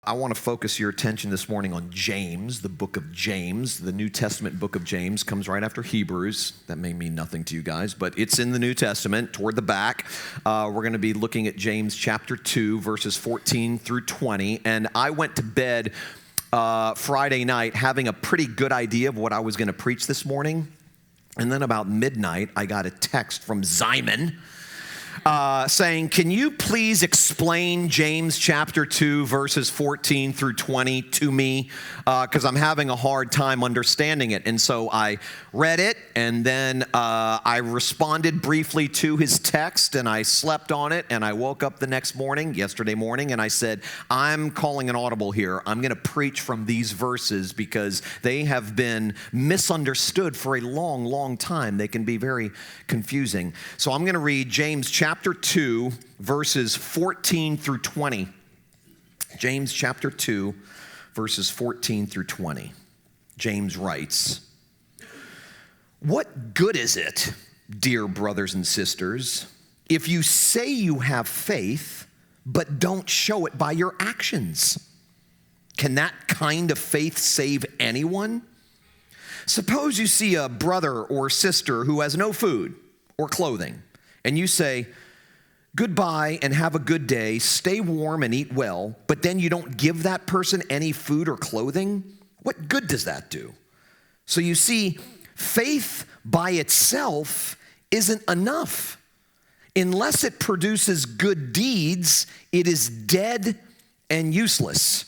I want to focus your attention this morning on James, the book of James. The New Testament book of James comes right after Hebrews. That may mean nothing to you guys, but it's in the New Testament toward the back. We're going to be looking at James chapter 2, verses 14 through 20. And I went to bed Friday night having a pretty good idea of what I was going to preach this morning. And then about midnight, I got a text from Simon saying, can you please explain James chapter 2, verses 14 through 20 to me? Because I'm having a hard time understanding it. And so I read it, and then I responded briefly to his text, and I slept on it, and I woke up the next morning, yesterday morning, and I said, I'm calling an audible here. I'm going to preach from these verses because they have been misunderstood for a long, long time. They can be very confusing. So I'm going to read James chapter 2, verses 14 through 20. James chapter 2, verses 14 through 20. James writes, "What good is it, dear brothers and sisters, if you say you have faith, but don't show it by your actions? Can that kind of faith save anyone? Suppose you see a brother or sister who has no food or clothing, and you say, 'Goodbye and have a good day, stay warm and eat well,' but then you don't give that person any food or clothing? What good does that do? So you see, faith by itself isn't enough. Unless it produces good deeds, it is dead and useless.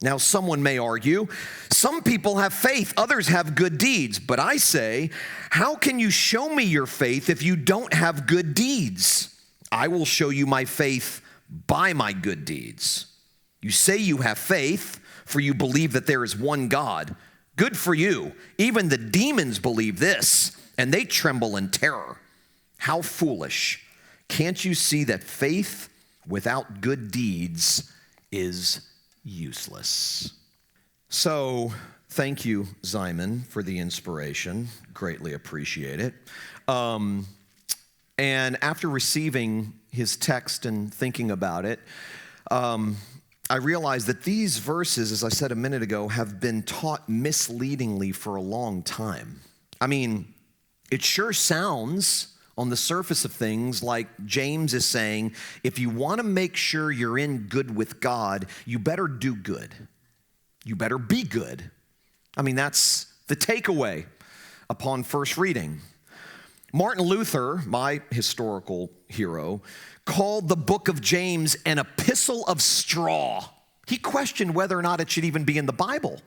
Now, someone may argue, some people have faith, others have good deeds. But I say, how can you show me your faith if you don't have good deeds? I will show you my faith by my good deeds. You say you have faith, for you believe that there is one God. Good for you. Even the demons believe this, and they tremble in terror. How foolish. Can't you see that faith without good deeds is useless?" So, thank you, Simon, for the inspiration. Greatly appreciate it. And after receiving his text and thinking about it, I realized that these verses, as I said a minute ago, have been taught misleadingly for a long time. I mean, it sure sounds on the surface of things like James is saying, if you want to make sure you're in good with God, you better do good. You better be good. I mean, that's the takeaway upon first reading. Martin Luther, my historical hero, called the book of James an epistle of straw. He questioned whether or not it should even be in the Bible.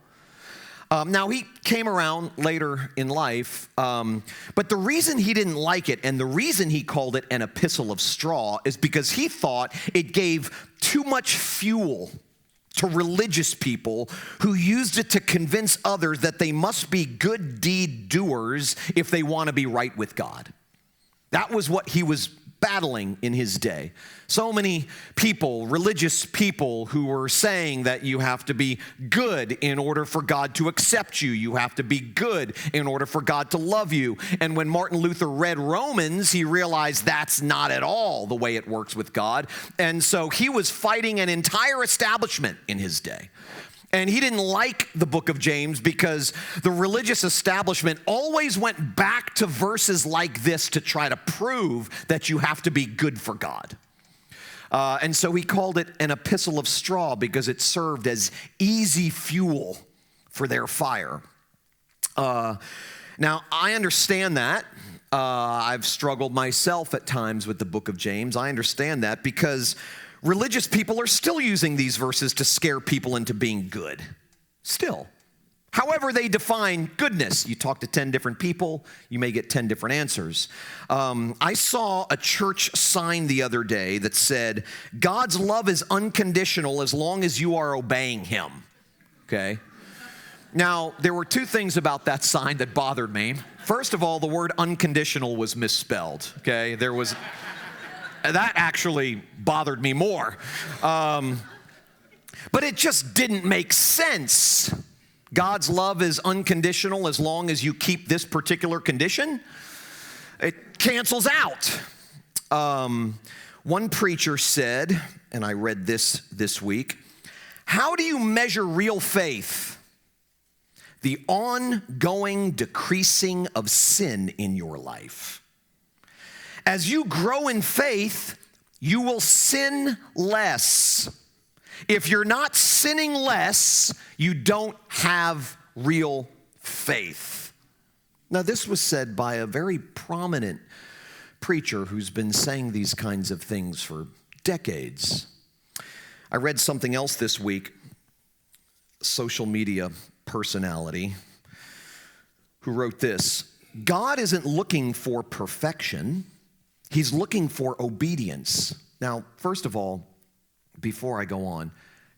Now, he came around later in life, but the reason he didn't like it and the reason he called it an epistle of straw is because he thought it gave too much fuel to religious people who used it to convince others that they must be good deed doers if they want to be right with God. That was what he was battling in his day. So many people, religious people, who were saying that you have to be good in order for God to accept you. You have to be good in order for God to love you. And when Martin Luther read Romans, he realized that's not at all the way it works with God. And so he was fighting an entire establishment in his day. And he didn't like the book of James because the religious establishment always went back to verses like this to try to prove that you have to be good for God. And so he called it an epistle of straw because it served as easy fuel for their fire. Now, I understand that. I've struggled myself at times with the book of James. I understand that because religious people are still using these verses to scare people into being good. Still. However they define goodness. You talk to 10 different people, you may get 10 different answers. I saw a church sign the other day that said, God's love is unconditional as long as you are obeying him. Okay? Now, there were two things about that sign that bothered me. First of all, the word unconditional was misspelled. Okay? That actually bothered me more. But it just didn't make sense. God's love is unconditional as long as you keep this particular condition. It cancels out. One preacher said, and I read this week, How do you measure real faith? The ongoing decreasing of sin in your life. As you grow in faith, you will sin less. If you're not sinning less, you don't have real faith. Now, this was said by a very prominent preacher who's been saying these kinds of things for decades. I read something else this week, social media personality, who wrote this: God isn't looking for perfection, he's looking for obedience. Now, first of all, before I go on,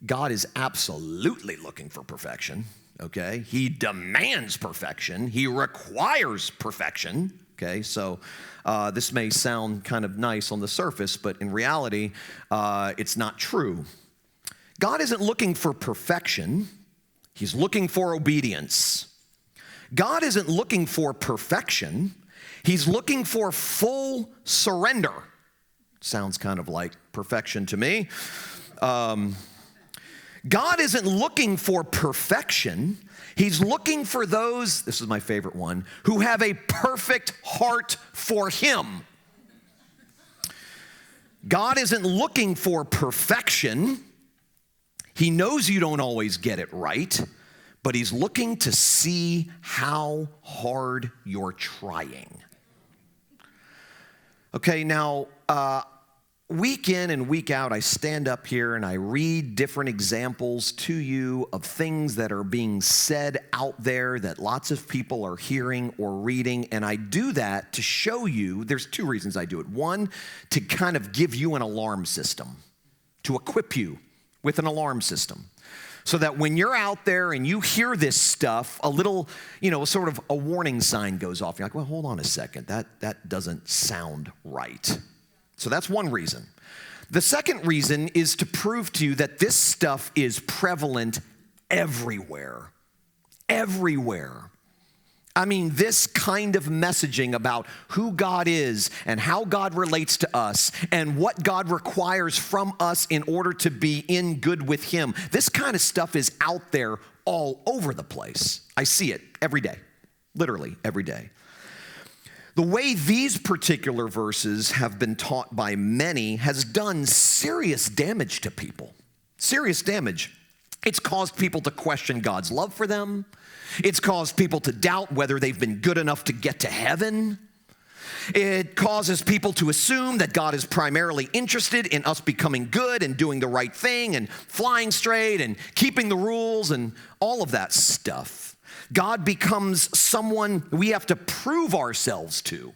God is absolutely looking for perfection, okay? He demands perfection. He requires perfection, okay? So this may sound kind of nice on the surface, but in reality, it's not true. God isn't looking for perfection. He's looking for obedience. God isn't looking for perfection. He's looking for full surrender. Sounds kind of like perfection to me. God isn't looking for perfection. He's looking for those, this is my favorite one, who have a perfect heart for him. God isn't looking for perfection. He knows you don't always get it right, but he's looking to see how hard you're trying. Okay, now, week in and week out, I stand up here and I read different examples to you of things that are being said out there that lots of people are hearing or reading, and I do that to show you, there's two reasons I do it. One, to kind of give you an alarm system, to equip you with an alarm system, so that when you're out there and you hear this stuff, a little, sort of a warning sign goes off. You're like, well, hold on a second, that doesn't sound right. So that's one reason. The second reason is to prove to you that this stuff is prevalent everywhere. Everywhere. I mean, this kind of messaging about who God is and how God relates to us and what God requires from us in order to be in good with him. This kind of stuff is out there all over the place. I see it every day, literally every day. The way these particular verses have been taught by many has done serious damage to people. Serious damage. It's caused people to question God's love for them. It's caused people to doubt whether they've been good enough to get to heaven. It causes people to assume that God is primarily interested in us becoming good and doing the right thing and flying straight and keeping the rules and all of that stuff. God becomes someone we have to prove ourselves to,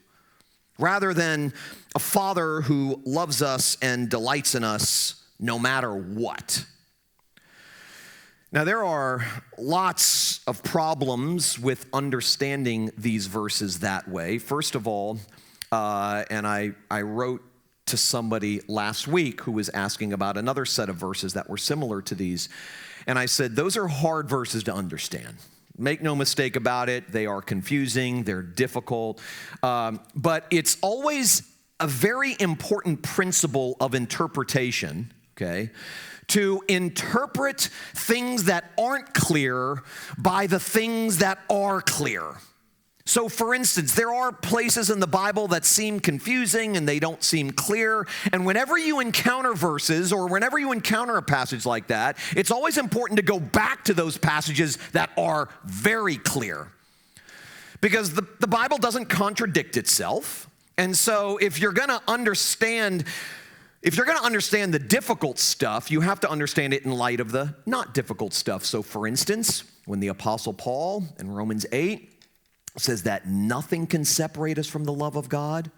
rather than a father who loves us and delights in us no matter what. Now, there are lots of problems with understanding these verses that way. First of all, and I wrote to somebody last week who was asking about another set of verses that were similar to these, and I said, those are hard verses to understand. Make no mistake about it, they are confusing, they're difficult, but it's always a very important principle of interpretation, okay, to interpret things that aren't clear by the things that are clear. So, for instance, there are places in the Bible that seem confusing and they don't seem clear. And whenever you encounter verses or whenever you encounter a passage like that, it's always important to go back to those passages that are very clear. Because the Bible doesn't contradict itself. And so if you're going to understand the difficult stuff, you have to understand it in light of the not difficult stuff. So, for instance, when the Apostle Paul in Romans 8 says that nothing can separate us from the love of God,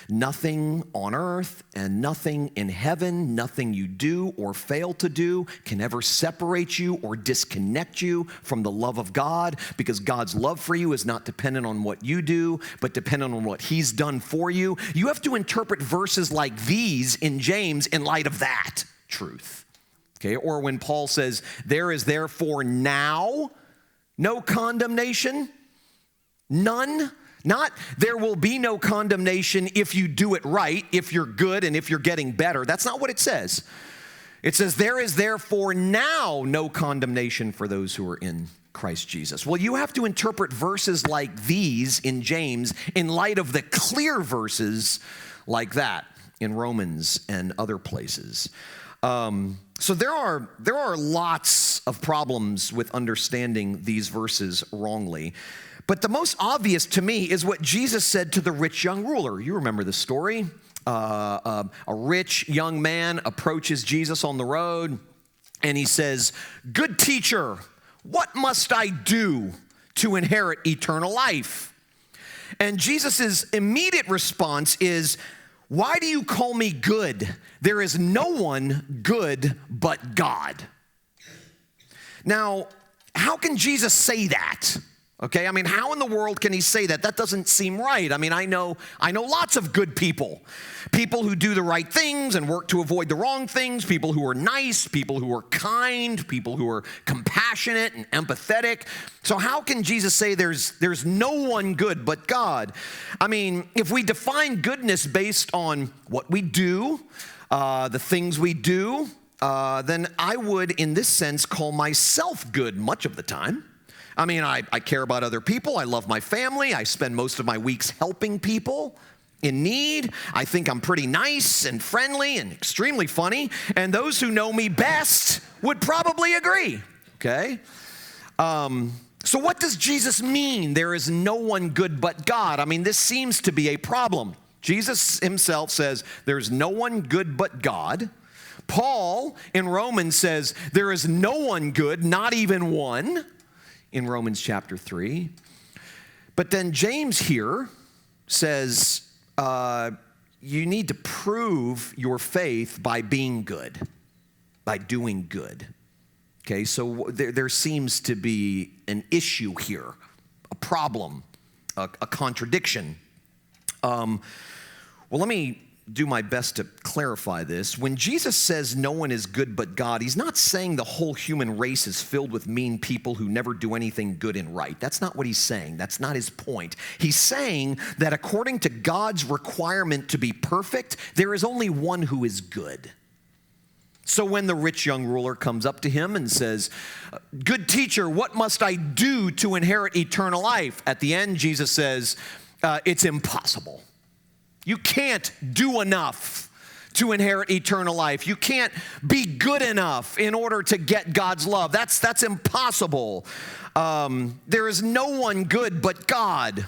nothing on earth and nothing in heaven, nothing you do or fail to do can ever separate you or disconnect you from the love of God, because God's love for you is not dependent on what you do, but dependent on what he's done for you. You have to interpret verses like these in James in light of that truth. Okay, or when Paul says, there is therefore now no condemnation, none. Not there will be no condemnation if you do it right, if you're good and if you're getting better. That's not what it says. It says, there is therefore now no condemnation for those who are in Christ Jesus. Well, you have to interpret verses like these in James in light of the clear verses like that in Romans and other places. So there are lots of problems with understanding these verses wrongly. But the most obvious to me is what Jesus said to the rich young ruler. You remember the story. A rich young man approaches Jesus on the road, and he says, "Good teacher, what must I do to inherit eternal life?" And Jesus' immediate response is, "Why do you call me good? There is no one good but God." Now, how can Jesus say that? Okay, I mean, how in the world can he say that? That doesn't seem right. I mean, I know lots of good people who do the right things and work to avoid the wrong things, people who are nice, people who are kind, people who are compassionate and empathetic. So how can Jesus say there's no one good but God? I mean, if we define goodness based on what we do, the things we do, then I would, in this sense, call myself good much of the time. I mean, I care about other people. I love my family. I spend most of my weeks helping people in need. I think I'm pretty nice and friendly and extremely funny. And those who know me best would probably agree, okay? So what does Jesus mean, there is no one good but God? I mean, this seems to be a problem. Jesus himself says there's no one good but God. Paul in Romans says there is no one good, not even one, in Romans chapter 3. But then James here says you need to prove your faith by being good, by doing good. Okay, so there seems to be an issue here, a problem, a contradiction. Well, let me do my best to clarify this. When Jesus says no one is good but God, he's not saying the whole human race is filled with mean people who never do anything good and right. That's not what he's saying. That's not his point. He's saying that according to God's requirement to be perfect, there is only one who is good. So when the rich young ruler comes up to him and says, "Good teacher, what must I do to inherit eternal life?" At the end, Jesus says, it's impossible. You can't do enough to inherit eternal life. You can't be good enough in order to get God's love. That's impossible. There is no one good but God.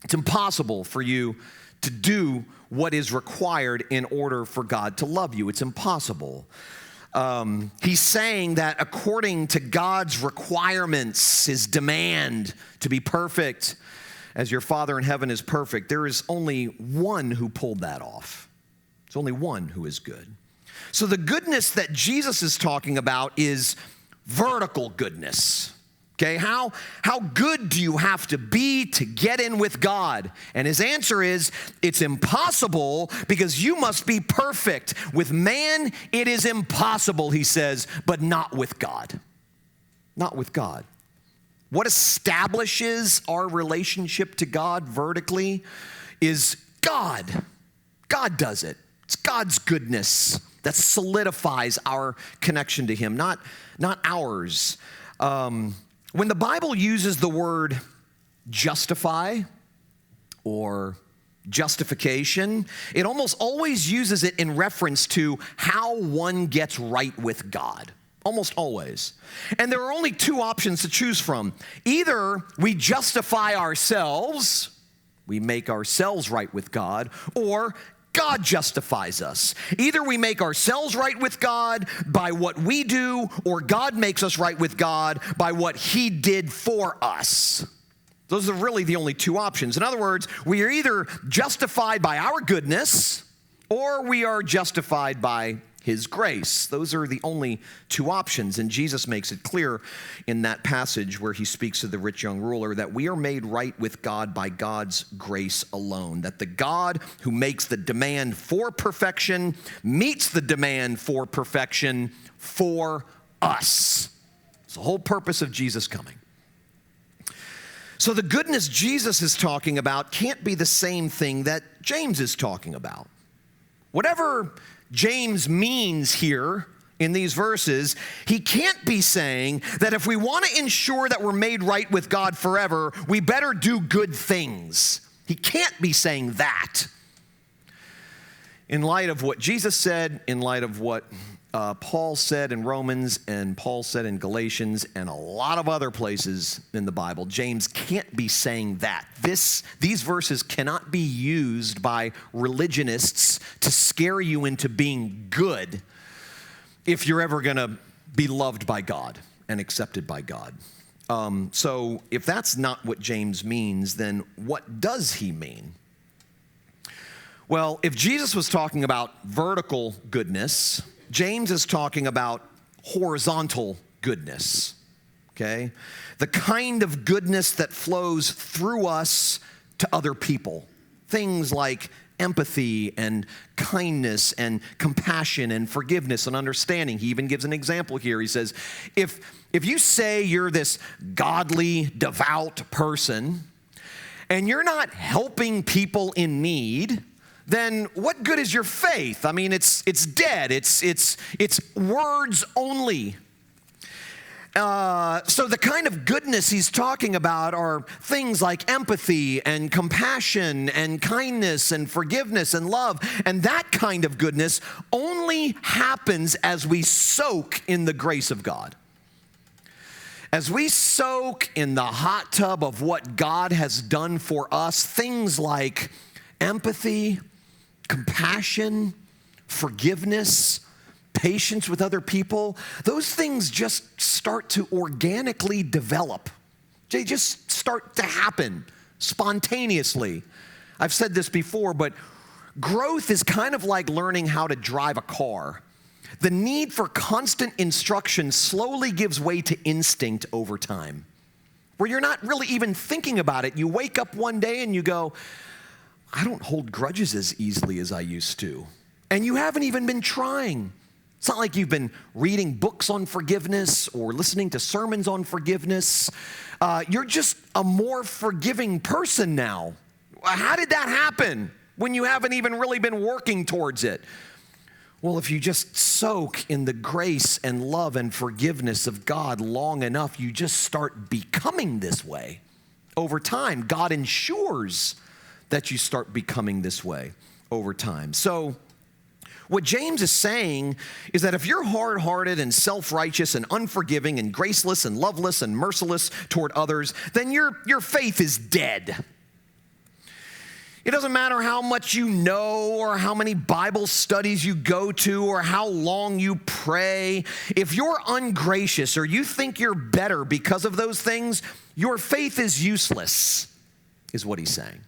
It's impossible for you to do what is required in order for God to love you. It's impossible. He's saying that according to God's requirements, his demand to be perfect, as your Father in heaven is perfect, there is only one who pulled that off. There's only one who is good. So the goodness that Jesus is talking about is vertical goodness. Okay, how good do you have to be to get in with God? And his answer is, it's impossible because you must be perfect. With man, it is impossible, he says, but not with God. Not with God. What establishes our relationship to God vertically is God. God does it. It's God's goodness that solidifies our connection to him, not ours. When the Bible uses the word justify or justification, it almost always uses it in reference to how one gets right with God. Almost always. And there are only two options to choose from. Either we justify ourselves, we make ourselves right with God, or God justifies us. Either we make ourselves right with God by what we do, or God makes us right with God by what he did for us. Those are really the only two options. In other words, we are either justified by our goodness, or we are justified by his grace. Those are the only two options. And Jesus makes it clear in that passage where he speaks to the rich young ruler that we are made right with God by God's grace alone. That the God who makes the demand for perfection meets the demand for perfection for us. It's the whole purpose of Jesus coming. So the goodness Jesus is talking about can't be the same thing that James is talking about. Whatever James means here in these verses, he can't be saying that if we want to ensure that we're made right with God forever, we better do good things. He can't be saying that. In light of what Jesus said, in light of what Paul said in Romans and Paul said in Galatians and a lot of other places in the Bible, James can't be saying that. These verses cannot be used by religionists to scare you into being good if you're ever going to be loved by God and accepted by God. So if that's not what James means, then what does he mean? Well, if Jesus was talking about vertical goodness, James is talking about horizontal goodness, okay? The kind of goodness that flows through us to other people. Things like empathy and kindness and compassion and forgiveness and understanding. He even gives an example here. He says, if you say you're this godly, devout person and you're not helping people in need, then what good is your faith? I mean, it's dead. It's words only. So the kind of goodness he's talking about are things like empathy and compassion and kindness and forgiveness and love. And that kind of goodness only happens as we soak in the grace of God. As we soak in the hot tub of what God has done for us, things like empathy, compassion, forgiveness, patience with other people, those things just start to organically develop. They just start to happen spontaneously. I've said this before, but growth is kind of like learning how to drive a car. The need for constant instruction slowly gives way to instinct over time, where you're not really even thinking about it. You wake up one day and you go, I don't hold grudges as easily as I used to. And you haven't even been trying. It's not like you've been reading books on forgiveness or listening to sermons on forgiveness. You're just a more forgiving person now. How did that happen when you haven't even really been working towards it? Well, if you just soak in the grace and love and forgiveness of God long enough, you just start becoming this way. Over time, God ensures that you start becoming this way over time. So what James is saying is that if you're hard-hearted and self-righteous and unforgiving and graceless and loveless and merciless toward others, then your faith is dead. It doesn't matter how much you know or how many Bible studies you go to or how long you pray. If you're ungracious or you think you're better because of those things, your faith is useless, is what he's saying.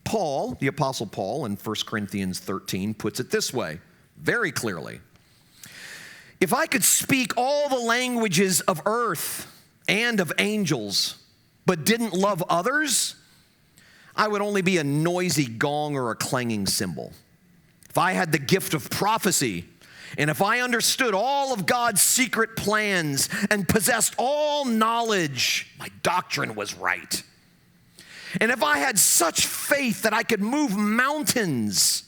Paul, the Apostle Paul, in 1 Corinthians 13, puts it this way, very clearly. If I could speak all the languages of earth and of angels, but didn't love others, I would only be a noisy gong or a clanging cymbal. If I had the gift of prophecy, and if I understood all of God's secret plans and possessed all knowledge, my doctrine was right. And if I had such faith that I could move mountains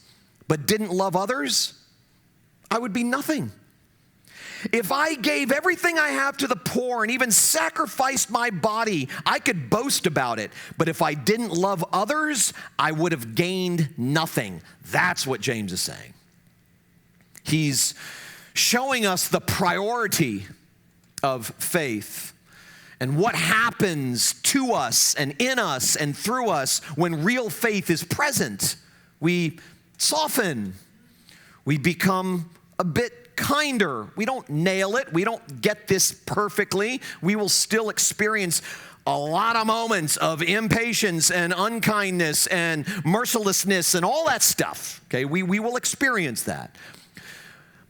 but didn't love others, I would be nothing. If I gave everything I have to the poor and even sacrificed my body, I could boast about it. But if I didn't love others, I would have gained nothing. That's what James is saying. He's showing us the priority of faith and what happens to us and in us and through us when real faith is present. We soften. We become a bit kinder. We don't nail it. We don't get this perfectly. We will still experience a lot of moments of impatience and unkindness and mercilessness and all that stuff. Okay, we will experience that.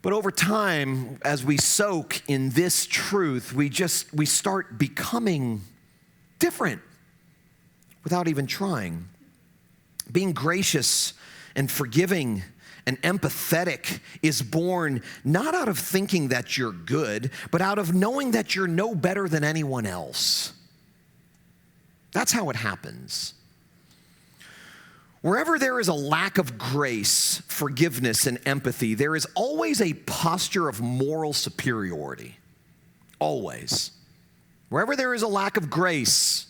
But over time, as we soak in this truth, we start becoming different without even trying. Being gracious and forgiving and empathetic is born not out of thinking that you're good, but out of knowing that you're no better than anyone else. That's how it happens. Wherever there is a lack of grace, forgiveness, and empathy, there is always a posture of moral superiority. Always. Wherever there is a lack of grace,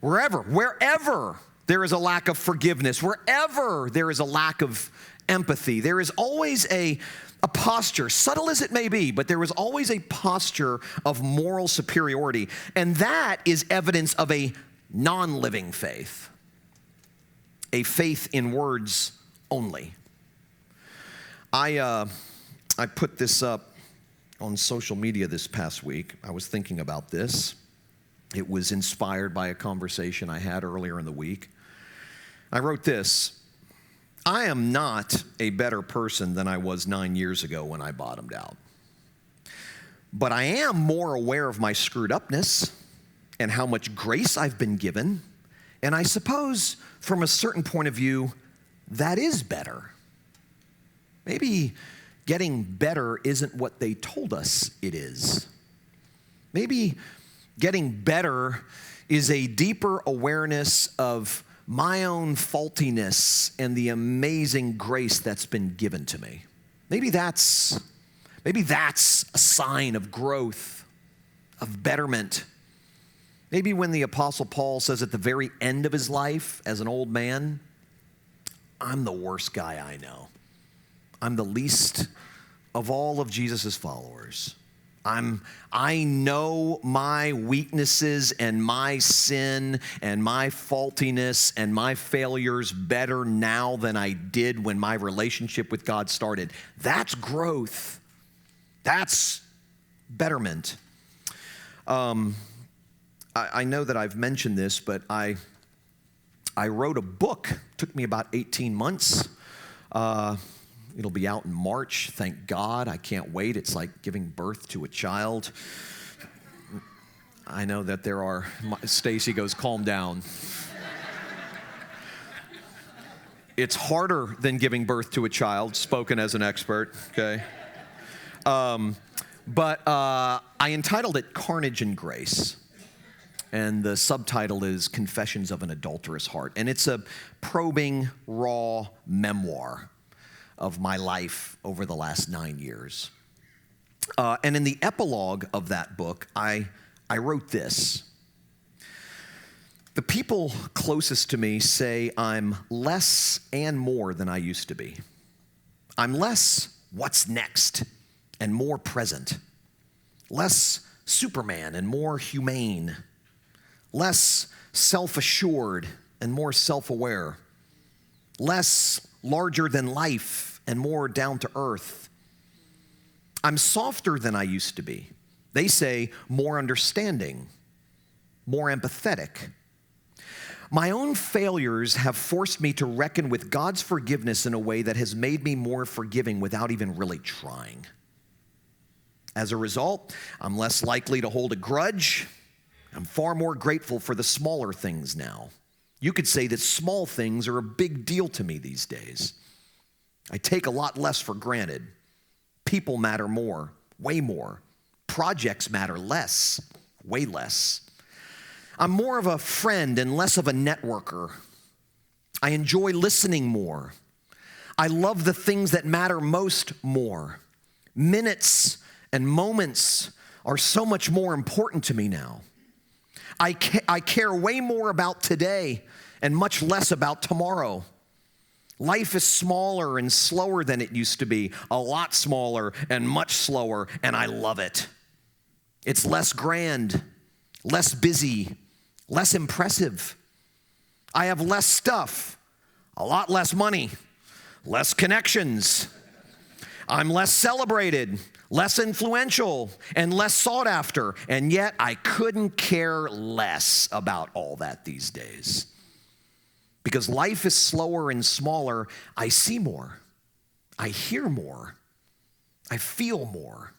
wherever there is a lack of forgiveness, wherever there is a lack of empathy, there is always a posture, subtle as it may be, but there is always a posture of moral superiority. And that is evidence of a non-living faith, a faith in words only. I put this up on social media this past week. I was thinking about this. It was inspired by a conversation I had earlier in the week. I wrote this: I am not a better person than I was 9 years ago when I bottomed out. But I am more aware of my screwed upness and how much grace I've been given. And I suppose from a certain point of view, that is better. Maybe getting better isn't what they told us it is. Maybe getting better is a deeper awareness of my own faultiness and the amazing grace that's been given to me. Maybe that's a sign of growth, of betterment. Maybe when the Apostle Paul says at the very end of his life as an old man, I'm the worst guy I know. I'm the least of all of Jesus' followers. I know my weaknesses and my sin and my faultiness and my failures better now than I did when my relationship with God started. That's growth. That's betterment. I know that I've mentioned this, but I wrote a book. It took me about 18 months. It'll be out in March. Thank God. I can't wait. It's like giving birth to a child. I know that there are, Stacy goes, calm down. It's harder than giving birth to a child, spoken as an expert, okay? But I entitled it Carnage and Grace. And the subtitle is Confessions of an Adulterous Heart. And it's a probing, raw memoir of my life over the last 9 years. And in the epilogue of that book, I wrote this: the people closest to me say I'm less and more than I used to be. I'm less what's next and more present. Less Superman and more humane. Less self-assured and more self-aware. Less larger than life and more down to earth. I'm softer than I used to be. They say more understanding, more empathetic. My own failures have forced me to reckon with God's forgiveness in a way that has made me more forgiving without even really trying. As a result, I'm less likely to hold a grudge. I'm far more grateful for the smaller things now. You could say that small things are a big deal to me these days. I take a lot less for granted. People matter more, way more. Projects matter less, way less. I'm more of a friend and less of a networker. I enjoy listening more. I love the things that matter most more. Minutes and moments are so much more important to me now. I care way more about today and much less about tomorrow. Life is smaller and slower than it used to be, a lot smaller and much slower, and I love it. It's less grand, less busy, less impressive. I have less stuff, a lot less money, less connections. I'm less celebrated, less influential, and less sought after, and yet I couldn't care less about all that these days. Because life is slower and smaller, I see more, I hear more, I feel more.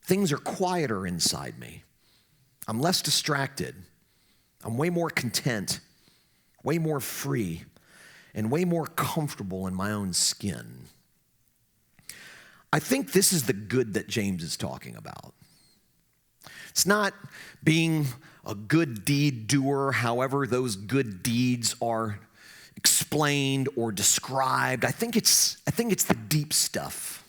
Things are quieter inside me. I'm less distracted. I'm way more content, way more free, and way more comfortable in my own skin. I think this is the good that James is talking about. It's not being a good deed doer, however those good deeds are explained or described. I think it's the deep stuff,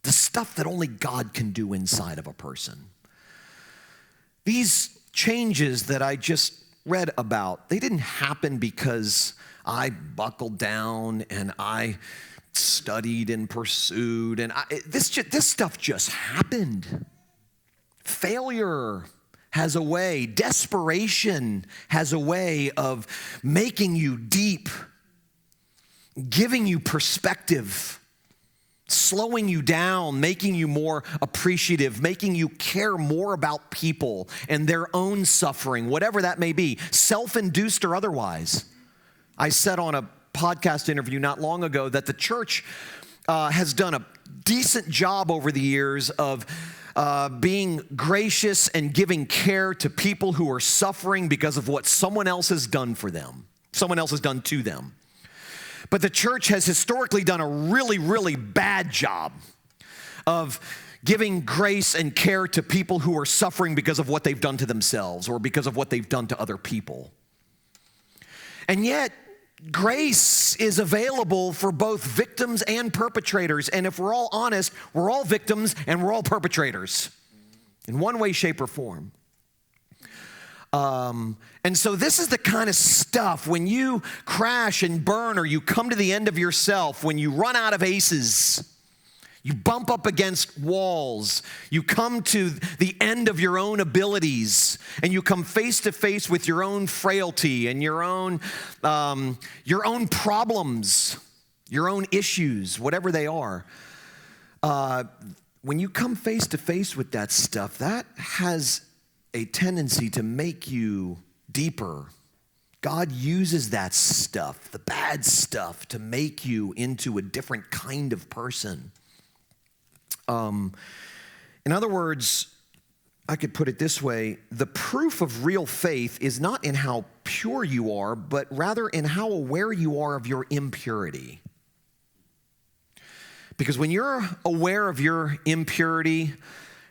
the stuff that only God can do inside of a person. These changes that I just read about, they didn't happen because I buckled down and I studied and pursued, and this stuff just happened. Failure has a way, desperation has a way of making you deep, giving you perspective, slowing you down, making you more appreciative, making you care more about people and their own suffering, whatever that may be, self-induced or otherwise. I said on a podcast interview not long ago that the church has done a decent job over the years of being gracious and giving care to people who are suffering because of what someone else has done for them, someone else has done to them. But the church has historically done a really, really bad job of giving grace and care to people who are suffering because of what they've done to themselves or because of what they've done to other people. And yet, grace is available for both victims and perpetrators. And if we're all honest, we're all victims and we're all perpetrators in one way, shape, or form. And so this is the kind of stuff when you crash and burn or you come to the end of yourself, when you run out of aces, you bump up against walls, you come to the end of your own abilities, and you come face to face with your own frailty and your own problems, your own issues, whatever they are. When you come face to face with that stuff, that has a tendency to make you deeper. God uses that stuff, the bad stuff, to make you into a different kind of person. In other words, I could put it this way: the proof of real faith is not in how pure you are, but rather in how aware you are of your impurity. Because when you're aware of your impurity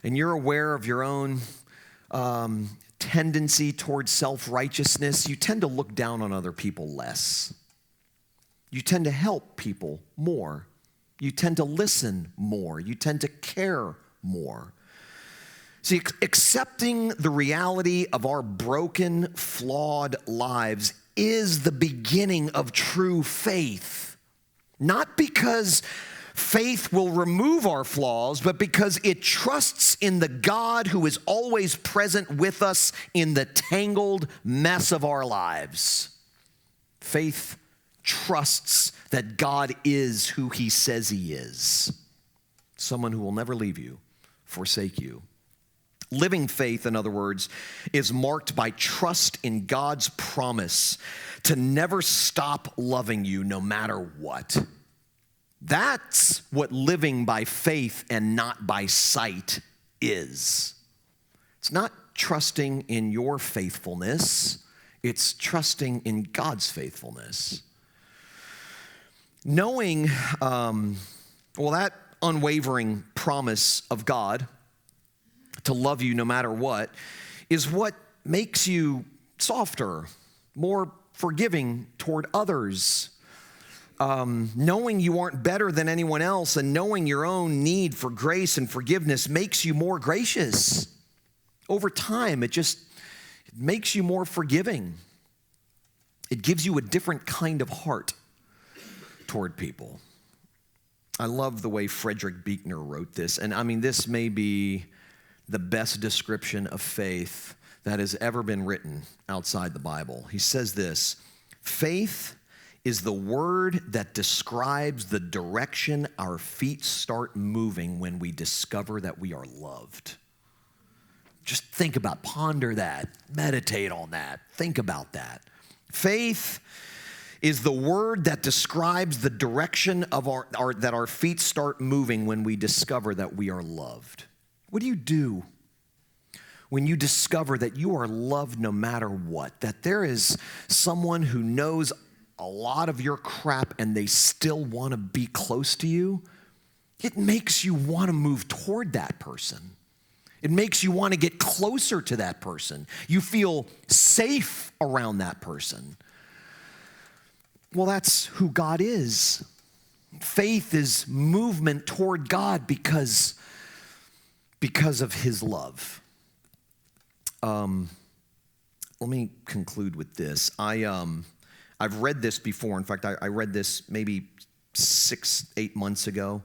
and you're aware of your own tendency towards self-righteousness, you tend to look down on other people less. You tend to help people more. You tend to listen more. You tend to care more. See, accepting the reality of our broken, flawed lives is the beginning of true faith. Not because faith will remove our flaws, but because it trusts in the God who is always present with us in the tangled mess of our lives. Faith trusts that God is who he says he is. Someone who will never leave you, forsake you. Living faith, in other words, is marked by trust in God's promise to never stop loving you no matter what. That's what living by faith and not by sight is. It's not trusting in your faithfulness. It's trusting in God's faithfulness. Knowing, that unwavering promise of God to love you no matter what is what makes you softer, more forgiving toward others. Knowing you aren't better than anyone else and knowing your own need for grace and forgiveness makes you more gracious. Over time, it makes you more forgiving. It gives you a different kind of heart toward people. I love the way Frederick Buechner wrote this. And I mean, this may be the best description of faith that has ever been written outside the Bible. He says this: faith is the word that describes the direction our feet start moving when we discover that we are loved. Just think about, ponder that, meditate on that, think about that. Faith is the word that describes the direction of that our feet start moving when we discover that we are loved. What do you do when you discover that you are loved no matter what? That there is someone who knows a lot of your crap and they still want to be close to you? It makes you want to move toward that person. It makes you want to get closer to that person. You feel safe around that person. Well, that's who God is. Faith is movement toward God because of his love. Let me conclude with this. I've read this before. In fact, I read this maybe 6-8 months ago,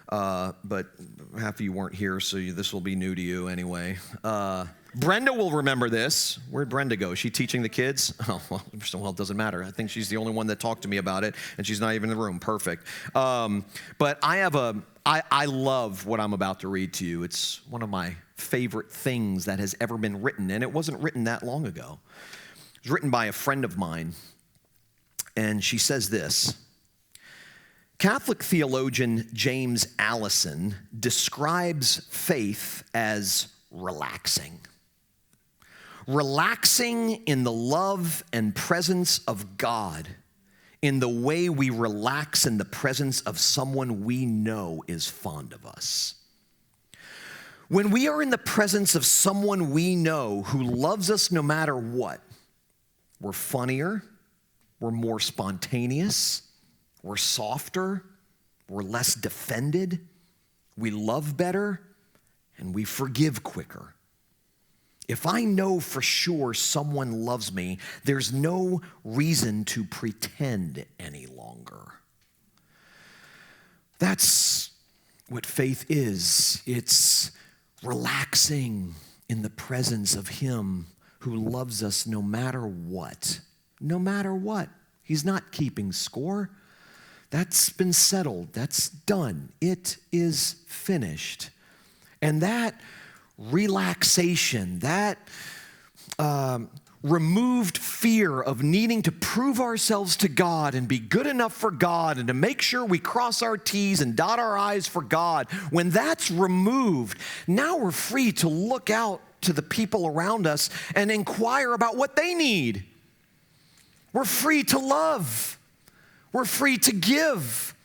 but half of you weren't here, so this will be new to you anyway. Brenda will remember this. Where'd Brenda go? Is she teaching the kids? Oh, well, it doesn't matter. I think she's the only one that talked to me about it, and she's not even in the room. Perfect. But I love what I'm about to read to you. It's one of my favorite things that has ever been written, and it wasn't written that long ago. It was written by a friend of mine, and she says this: Catholic theologian James Allison describes faith as relaxing. Relaxing in the love and presence of God in the way we relax in the presence of someone we know is fond of us. When we are in the presence of someone we know who loves us no matter what, we're funnier, we're more spontaneous, we're softer, we're less defended, we love better, and we forgive quicker. If I know for sure someone loves me, there's no reason to pretend any longer. That's what faith is. It's relaxing in the presence of him who loves us no matter what. No matter what. He's not keeping score. That's been settled. That's done. It is finished. And that relaxation, that removed fear of needing to prove ourselves to God and be good enough for God and to make sure we cross our T's and dot our I's for God, when that's removed, now we're free to look out to the people around us and inquire about what they need. We're free to love. We're free to give.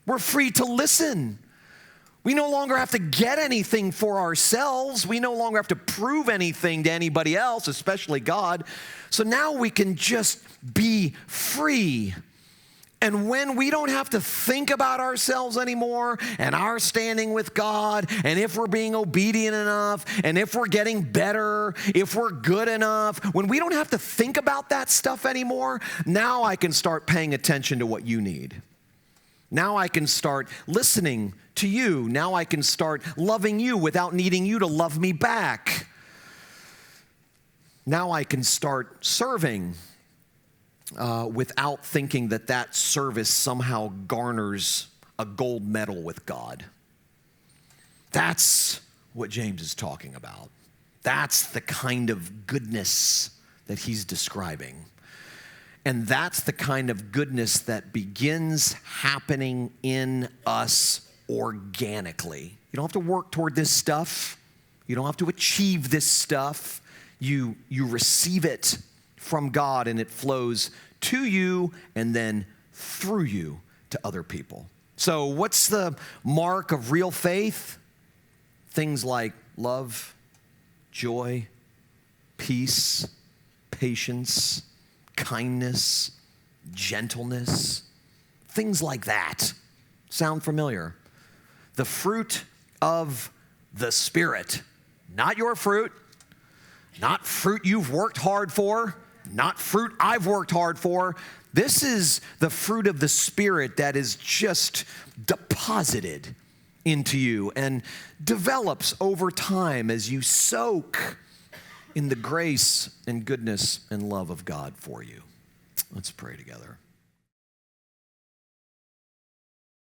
We're free to listen. We no longer have to get anything for ourselves. We no longer have to prove anything to anybody else, especially God. So now we can just be free. And when we don't have to think about ourselves anymore and our standing with God and if we're being obedient enough and if we're getting better, if we're good enough, when we don't have to think about that stuff anymore, now I can start paying attention to what you need. Now I can start listening to you. Now I can start loving you without needing you to love me back. Now I can start serving without thinking that service somehow garners a gold medal with God. That's what James is talking about. That's the kind of goodness that he's describing. And that's the kind of goodness that begins happening in us organically. You don't have to work toward this stuff. You don't have to achieve this stuff. You receive it from God and it flows to you and then through you to other people. So what's the mark of real faith? Things like love, joy, peace, patience, kindness, gentleness, things like that. Sound familiar? The fruit of the Spirit. Not your fruit, not fruit you've worked hard for, not fruit I've worked hard for. This is the fruit of the Spirit that is just deposited into you and develops over time as you soak in the grace and goodness and love of God for you. Let's pray together.